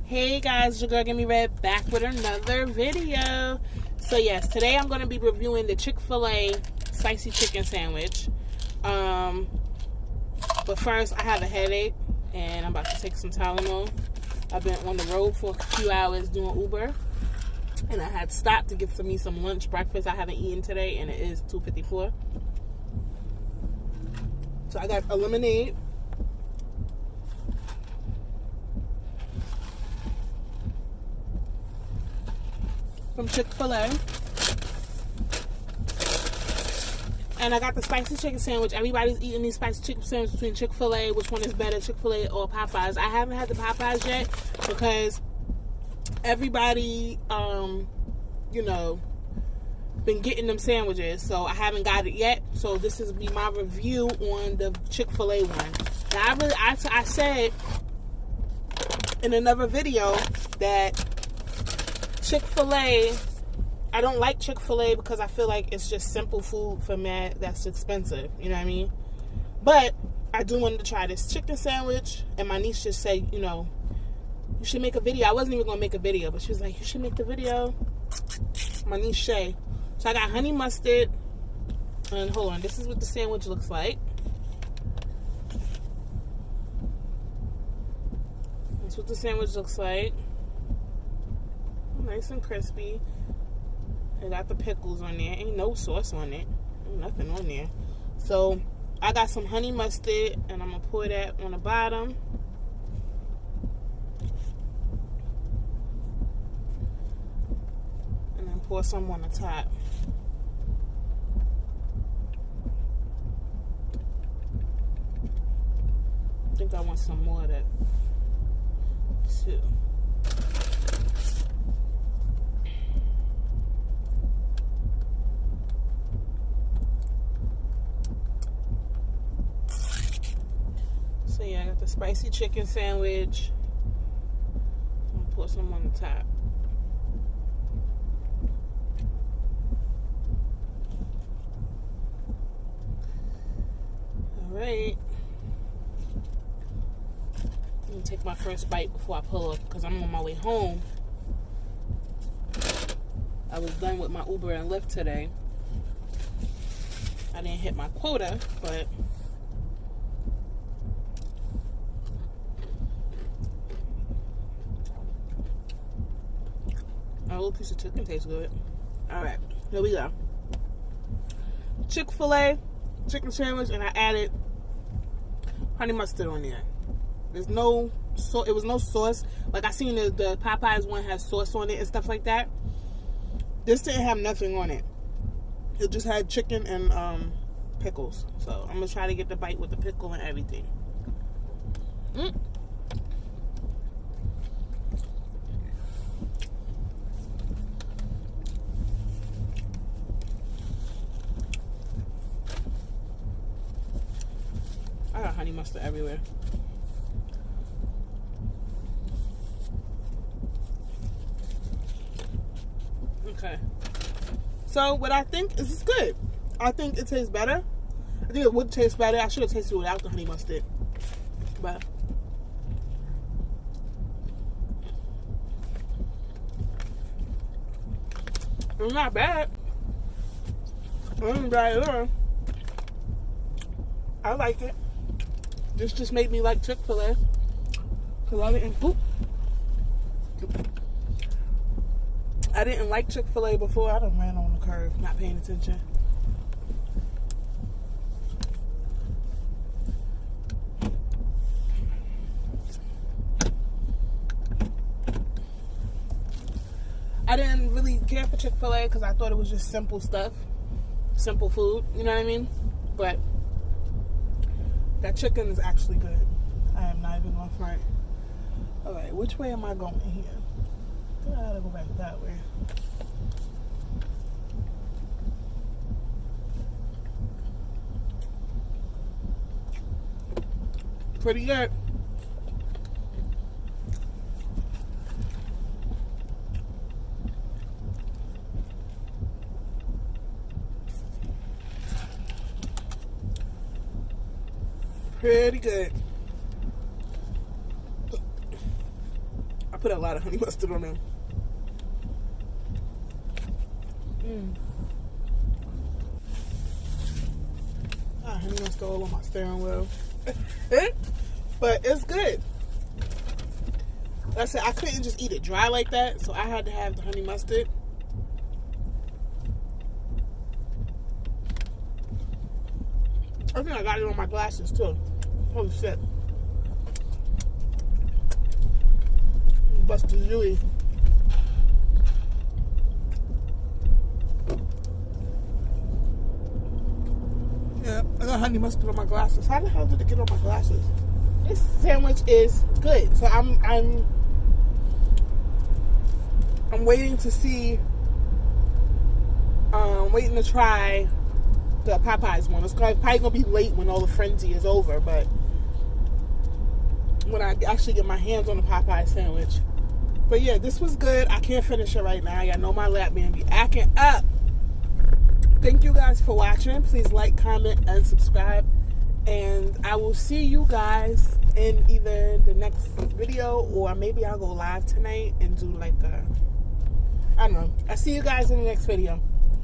Hey guys, it's your girl Gimme Red back with another video. So yes, today I'm going to be reviewing the Chick-fil-A spicy chicken sandwich. But first, I have a headache and I'm about to take some Tylenol. I've been on the road for a few hours doing Uber, and I had stopped to get me some lunch breakfast. I haven't eaten today, and it is 2:54. So I got a lemonade. From Chick-fil-A. And I got the spicy chicken sandwich. Everybody's eating these spicy chicken sandwiches between Chick-fil-A. Which one is better, Chick-fil-A or Popeyes? I haven't had the Popeyes yet because everybody, been getting them sandwiches. So I haven't got it yet. So this is be my review on the Chick-fil-A one. Now, I said in another video that Chick-fil-A, I don't like Chick-fil-A because I feel like it's just simple food for me that's expensive, you know what I mean? But I do want to try this chicken sandwich, and my niece just said, you should make a video. I wasn't even going to make a video, but she was like, you should make the video. My niece Shay. So I got honey mustard, and hold on, this is what the sandwich looks like. That's what the sandwich looks like. Nice and crispy. I got the pickles on there. Ain't no sauce on it. Ain't nothing on there. So I got some honey mustard, and I'm gonna pour that on the bottom. And then pour some on the top. I think I want some more of that too. So yeah, I got the spicy chicken sandwich. I'm gonna pour some on the top. Alright. Let me take my first bite before I pull up because I'm on my way home. I was done with my Uber and Lyft today. I didn't hit my quota, but a little piece of chicken tastes good. Alright, here we go. Chick-fil-A chicken sandwich, and I added honey mustard on there. There's no it was no sauce. Like I seen the Popeyes one has sauce on it and stuff like that. This didn't have nothing on it. It just had chicken and pickles. So I'm gonna try to get the bite with the pickle and everything. I got honey mustard everywhere. Okay. So what I think is good. I think it tastes better. I think it would taste better. I should have tasted it without the honey mustard. But it's not bad. It ain't bad at all. I like it. This just made me like Chick-fil-A. Because I didn't like Chick-fil-A before. I done ran on the curve, not paying attention. I didn't really care for Chick-fil-A because I thought it was just simple stuff. Simple food, you know what I mean? But that chicken is actually good. I am not even on front. Alright, which way am I going here? I gotta go back that way. Pretty good. Pretty good. put a lot of honey mustard on them. Honey mustard all on my steering wheel. But it's good. Like I said, I couldn't just eat it dry like that, so I had to have the honey mustard. I think I got it on my glasses too. Holy shit. Busted Louie. Yeah, I got honey mustard on my glasses. How the hell did it get on my glasses? This sandwich is good. So I'm waiting to see. Waiting to try the Popeyes one. It's probably gonna be late when all the frenzy is over, but when I actually get my hands on the Popeye sandwich. But yeah, this was good. I can't finish it right now. Y'all know my lap man be acting up. Thank you guys for watching. Please like, comment, and subscribe. And I will see you guys in either the next video or maybe I'll go live tonight and do like a, I don't know. I'll see you guys in the next video.